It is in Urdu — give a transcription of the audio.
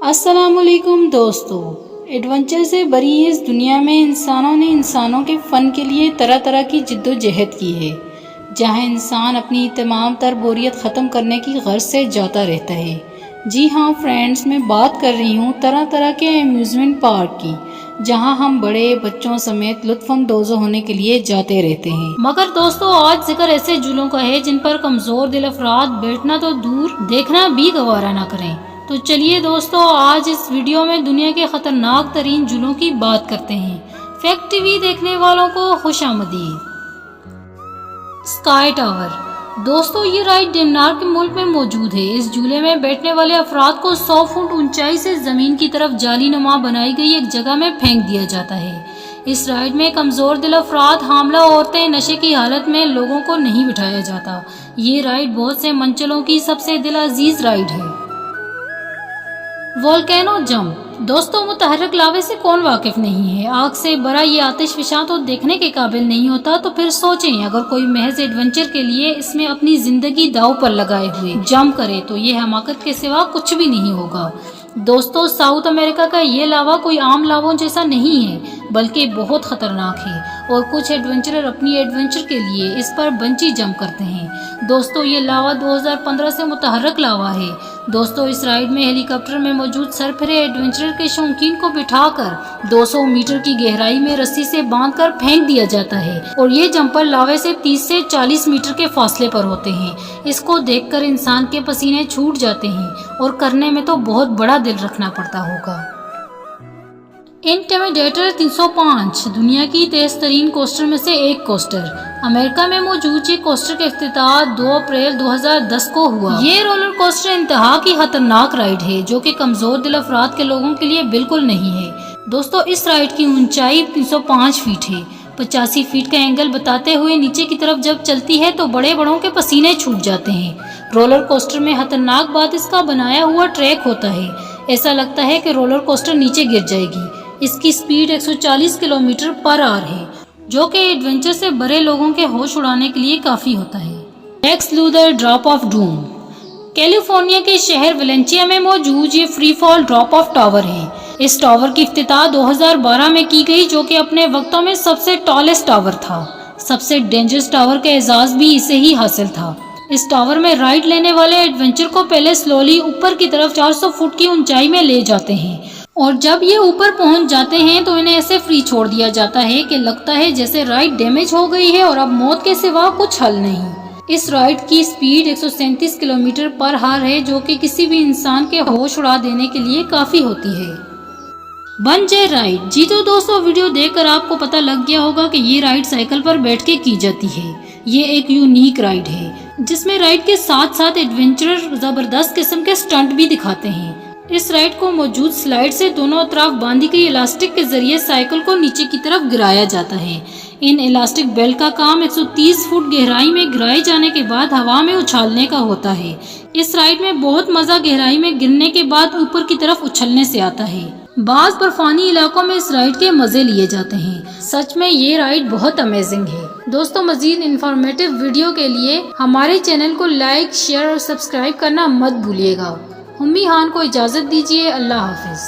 السلام علیکم دوستو، ایڈونچر سے بری اس دنیا میں انسانوں نے انسانوں کے فن کے لیے طرح طرح کی جد و جہد کی ہے، جہاں انسان اپنی تمام تر بوریت ختم کرنے کی غرض سے جاتا رہتا ہے۔ جی ہاں فرینڈز، میں بات کر رہی ہوں طرح طرح کے امیوزمنٹ پارک کی، جہاں ہم بڑے بچوں سمیت لطف اندوز ہونے کے لیے جاتے رہتے ہیں۔ مگر دوستو، آج ذکر ایسے جھولوں کا ہے جن پر کمزور دل افراد بیٹھنا تو دور دیکھنا بھی گوارا نہ کریں۔ تو چلیے دوستو، آج اس ویڈیو میں دنیا کے خطرناک ترین جھولوں کی بات کرتے ہیں۔ فیکٹ ٹی وی دیکھنے والوں کو خوش آمدید۔ اسکائی ٹاور دوستو، یہ رائڈ ڈنمارک ملک میں موجود ہے۔ اس جھولے میں بیٹھنے والے افراد کو 100 فٹ اونچائی سے زمین کی طرف جالی نما بنائی گئی ایک جگہ میں پھینک دیا جاتا ہے۔ اس رائڈ میں کمزور دل افراد، حاملہ عورتیں، نشے کی حالت میں لوگوں کو نہیں بٹھایا جاتا۔ یہ رائڈ بہت سے منچلوں کی سب سے دل عزیز رائڈ ہے۔ والکینو جمپ دوستو، متحرک لاوے سے کون واقف نہیں ہے؟ آگ سے بھرا یہ آتش فشاں تو دیکھنے کے قابل نہیں ہوتا، تو پھر سوچیں اگر کوئی محض ایڈونچر کے لیے اس میں اپنی زندگی داؤ پر لگائے ہوئے جمپ کرے تو یہ حماقت کے سوا کچھ بھی نہیں ہوگا۔ دوستو، ساؤتھ امریکہ کا یہ لاوا کوئی عام لاووں جیسا نہیں ہے، بلکہ بہت خطرناک ہے، اور کچھ ایڈونچرر اپنی ایڈونچر کے لیے اس پر بنچی جمپ کرتے ہیں۔ دوستو، یہ لاوا 2015 سے متحرک لاوا ہے۔ دوستو، اس رائڈ میں ہیلی کاپٹر میں موجود سرپھرے ایڈونچر کے شوقین کو بٹھا کر 200 میٹر کی گہرائی میں رسی سے باندھ کر پھینک دیا جاتا ہے، اور یہ جمپر لاوے سے 30 سے 40 میٹر کے فاصلے پر ہوتے ہیں۔ اس کو دیکھ کر انسان کے پسینے چھوٹ جاتے ہیں، اور کرنے میں تو بہت بڑا دل رکھنا پڑتا ہوگا۔ انٹیمیڈیٹر 305 دنیا کی تیز ترین کوسٹر میں سے ایک کوسٹر۔ امریکہ میں موجود یہ کوسٹر کا افتتاح 2 اپریل 2010 کو ہوا۔ یہ رولر کوسٹر انتہا کی خطرناک رائڈ ہے، جو کہ کمزور دل افراد کے لوگوں کے لیے بالکل نہیں ہے۔ دوستو، اس رائڈ کی اونچائی 305 فٹ ہے۔ 85 فٹ کا اینگل بتاتے ہوئے نیچے کی طرف جب چلتی ہے تو بڑے بڑوں کے پسینے چھوٹ جاتے ہیں۔ رولر کوسٹر میں خطرناک بات اس کا بنایا ہوا ٹریک ہوتا ہے۔ ایسا لگتا ہے کہ رولر کوسٹر نیچے گر جائے گی۔ اس کی سپیڈ 140 کلومیٹر پر آور ہے، جو کہ ایڈونچر سے بڑے لوگوں کے ہوش اڑانے کے لیے کافی ہوتا ہے۔ Lex Luthor drop of doom California کے شہر ویلنسیا میں موجود یہ free fall drop of tower ہے۔ اس ٹاور کی افتتاح 2012 میں کی گئی، جو کہ اپنے وقتوں میں سب سے ٹالسٹ ٹاور تھا۔ سب سے ڈینجرس ٹاور کا اعزاز بھی اسے ہی حاصل تھا۔ اس ٹاور میں رائڈ لینے والے ایڈونچر کو پہلے سلولی اوپر کی طرف 400 فٹ کی اونچائی میں لے جاتے ہیں، اور جب یہ اوپر پہنچ جاتے ہیں تو انہیں ایسے فری چھوڑ دیا جاتا ہے کہ لگتا ہے جیسے رائڈ ڈیمیج ہو گئی ہے اور اب موت کے سوا کچھ حل نہیں۔ اس رائڈ کی سپیڈ 137 کلومیٹر پر آور ہے، جو کہ کسی بھی انسان کے ہوش اڑا دینے کے لیے کافی ہوتی ہے۔ بنجے رائڈ جی تو دوستو، ویڈیو دیکھ کر آپ کو پتہ لگ گیا ہوگا کہ یہ رائڈ سائیکل پر بیٹھ کے کی جاتی ہے۔ یہ ایک یونیک رائڈ ہے، جس میں رائڈ کے ساتھ ساتھ ایڈونچرر زبردست قسم کے سٹنٹ بھی دکھاتے ہیں۔ اس رائڈ کو موجود سلائیڈ سے دونوں اطراف باندھی گئی الاسٹک کے ذریعے سائیکل کو نیچے کی طرف گرایا جاتا ہے۔ ان الاسٹک بیلٹ کا کام 130 فٹ گہرائی میں گرائے جانے کے بعد ہوا میں اچھالنے کا ہوتا ہے۔ اس رائڈ میں بہت مزہ گہرائی میں گرنے کے بعد اوپر کی طرف اچھلنے سے آتا ہے۔ بعض برفانی علاقوں میں اس رائڈ کے مزے لیے جاتے ہیں۔ سچ میں یہ رائڈ بہت امیزنگ ہے۔ دوستو، مزید انفارمیٹیو ویڈیو کے لیے ہمارے چینل کو لائک، شیئر اور سبسکرائب کرنا مت بھولیے گا۔ امی خان کو اجازت دیجیے۔ اللہ حافظ۔